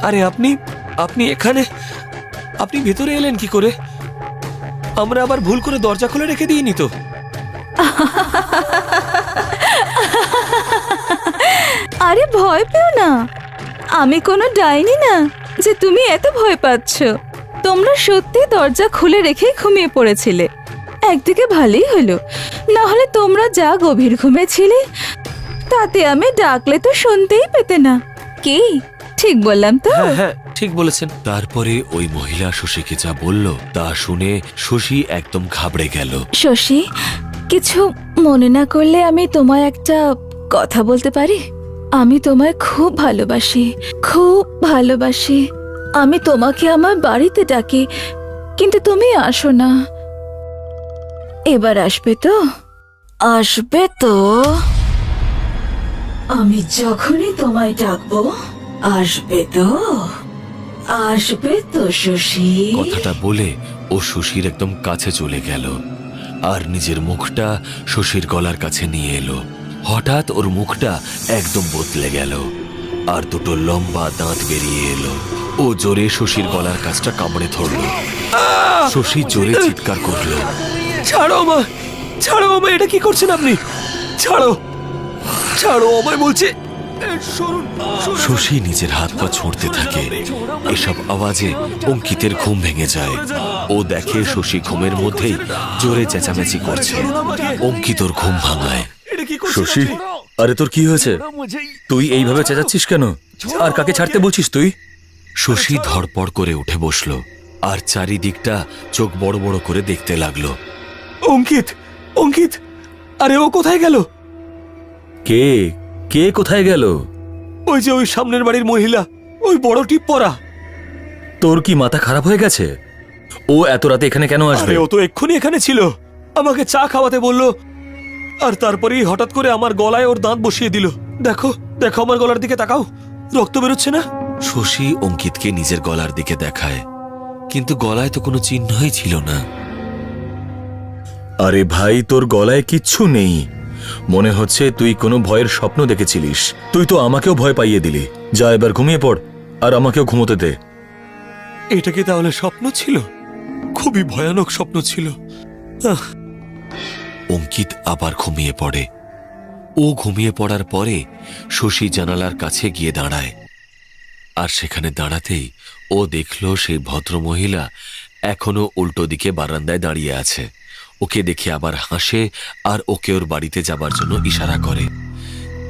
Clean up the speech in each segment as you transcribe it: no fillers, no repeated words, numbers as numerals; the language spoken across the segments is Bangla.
আরে আপনি আপনি এখানে, আপনি ভেতরে এলেন কি করে? আমরা আবার ভুল করে দরজা খুলে রেখে দিইনি তো? আরে ভয় পেও না, আমি কোনো ডাইনি না যে তুমি এত ভয় পাচ্ছ। তোমরা সত্যি দরজা খুলে রেখেই ঘুমিয়ে পড়েছিলে। একদিকে ভালোই হলো, না হলে তোমরা যা গভীর ঘুমেছিলে তাতে আমি ডাকলে তো শুনতেই পেতে না। কি ঠিক বললাম তো? হ্যাঁ হ্যাঁ, ঠিক বলেছেন। তারপরে ওই মহিলা শশীকে যা বলল তা শুনে শশী একদম ঘাবড়ে গেল। শশী, কিছু মনে না করলে আমি তোমায় একটা কথা বলতে পারি? আমি তোমায় খুব ভালোবাসি, খুব ভালোবাসি। আমি তোমাকে আমার বাড়িতে ডাকি, কিন্তু তুমি আসো না। এবার আসবে তো? আসবে তো? আমি যখনই তোমায় ডাকবো আসবে তো? আসবে তো শশী? কথাটা বলে ও শশীর একদম কাছে চলে গেল আর নিজের মুখটা শশীর গলার কাছে নিয়ে এলো। হঠাৎ ওর মুখটা একদম বদলে গেল আর দুটো লম্বা দাঁত বেরিয়ে এলো। ও জোরে শশীর গলার কাছটা কামড়ে ধরল। শশী জোরে চিৎকার করলো। ছাড়ো আমায়, ছাড়ো আমায়, এটা কি করছেন আপনি? ছাড়ো, ছাড়ো আমায় বলছে। শশী নিজের হাত পা ছুঁড়তে থাকে। এসব আওয়াজে অঙ্কিতের ঘুম ভেঙে যায়। ও দেখে শশী ঘুমের মধ্যেই জোরে চেঁচামেচি করছে। অঙ্কিতর ঘুম ভাঙায়। শশী, আরে তোর কি হয়েছে? তুই এইভাবে চেঁচাচ্ছিস কেন? আর কাকে ছাড়তে বলছিস তুই? শশী ধড়পড় করে উঠে বসলো আর চারিদিকটা চোখ বড় বড় করে দেখতে লাগলো। অঙ্কিত, অঙ্কিত, আরে ও কোথায় গেল? কে কে কোথায় গেল? ওই যে ওই সামনের বাড়ির মহিলা, ওই বড় টিপ পরা। তোর কি মাথা খারাপ হয়ে গেছে? ও এত রাতে এখানে কেন আসবে? আরে ও তো এক্ষুনি এখানে ছিল, আমাকে চা খাওয়াতে বলল, আর তারপরেই হঠাৎ করে আমার গলায় ওর দাঁত বসিয়ে দিল। দেখো দেখো, আমার গলার দিকে তাকাও, রক্ত বেরোচ্ছে না? শশী অঙ্কিতকে নিজের গলার দিকে দেখায়, কিন্তু গলায় তো কোনো চিহ্নই ছিল না। আরে ভাই, তোর গলায় কিচ্ছু নেই। মনে হচ্ছে তুই কোনো ভয়ের স্বপ্ন দেখেছিলিস। তুই তো আমাকেও ভয় পাইয়ে দিলি। যা এবার ঘুমিয়ে পড় আর আমাকেও ঘুমোতে দে। এটা কি তাহলে স্বপ্ন ছিল? খুবই ভয়ানক স্বপ্ন ছিল। অঙ্কিত আবার ঘুমিয়ে পড়ে। ও ঘুমিয়ে পড়ার পরে শশী জানালার কাছে গিয়ে দাঁড়ায়। আর সেখানে দাঁড়াতেই ও দেখল সেই ভদ্রমহিলা এখনো উল্টো দিকে বারান্দায় দাঁড়িয়ে আছে। ওকে দেখে আবার হাসে আর ওকে ওর বাড়িতে যাবার জন্য ইশারা করে।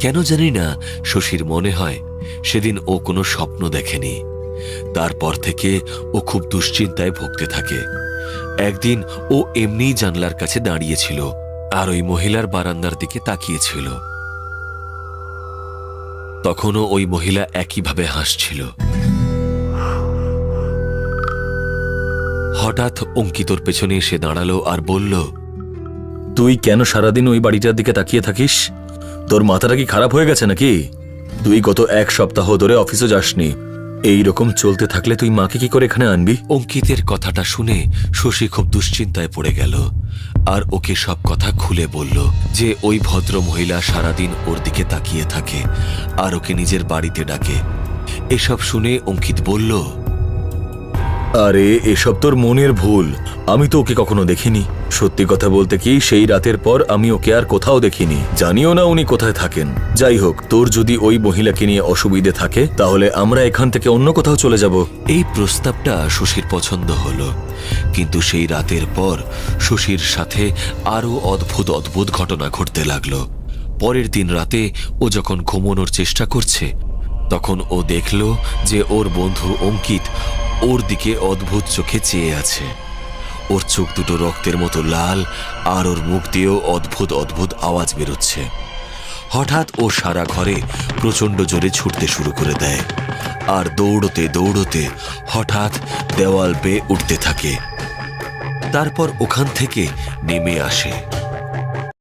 কেন জানি না শশীর মনে হয় সেদিন ও কোনো স্বপ্ন দেখেনি। তারপর থেকে ও খুব দুশ্চিন্তায় ভুগতে থাকে। একদিন ও এমনিই জানলার কাছে দাঁড়িয়েছিল আর ওই মহিলার বারান্দার দিকে তাকিয়েছিল। তখনও ওই মহিলা একইভাবে হাসছিল। হঠাৎ অঙ্কিতর পেছনে এসে দাঁড়ালো আর বলল, তুই কেন সারাদিন ওই বাড়িটার দিকে তাকিয়ে থাকিস? তোর মাথাটা কি খারাপ হয়ে গেছে নাকি? তুই গত এক সপ্তাহ ধরে অফিসে যাসনি। এই রকম চলতে থাকলে তুই মাকে কি করে এখানে আনবি? অঙ্কিতের কথাটা শুনে শশী খুব দুশ্চিন্তায় পড়ে গেল আর ওকে সব কথা খুলে বলল যে ওই ভদ্র মহিলা সারাদিন ওর দিকে তাকিয়ে থাকে আর ওকে নিজের বাড়িতে ডাকে। এসব শুনে অঙ্কিত বলল, আরে এসব তোর মনের ভুল। আমি তো ওকে কখনো দেখিনি। সত্যি কথা বলতে কি, সেই রাতের পর আমি ওকে আর কোথাও দেখিনি। জানিও না উনি কোথায় থাকেন। যাই হোক, তোর যদি ওই মহিলাকে নিয়ে অসুবিধে থাকে তাহলে আমরা এখান থেকে অন্য কোথাও চলে যাব। এই প্রস্তাবটা শশীর পছন্দ হলো, কিন্তু সেই রাতের পর শশীর সাথে আরো অদ্ভুত অদ্ভুত ঘটনা ঘটতে লাগলো। পরের দিন রাতে ও যখন ঘুমানোর চেষ্টা করছে তখন ও দেখল যে ওর বন্ধু অঙ্কিত ওর দিকে অদ্ভুত চোখে চেয়ে আছে। ওর চোখ দুটো রক্তের মতো লাল আর ওর মুখ দিয়েও অদ্ভুত অদ্ভুত আওয়াজ বেরোচ্ছে। হঠাৎ ও সারা ঘরে প্রচণ্ড জোরে ছুটতে শুরু করে দেয় আর দৌড়তে দৌড়তে হঠাৎ দেওয়াল বেয়ে উঠতে থাকে। তারপর ওখান থেকে নেমে আসে।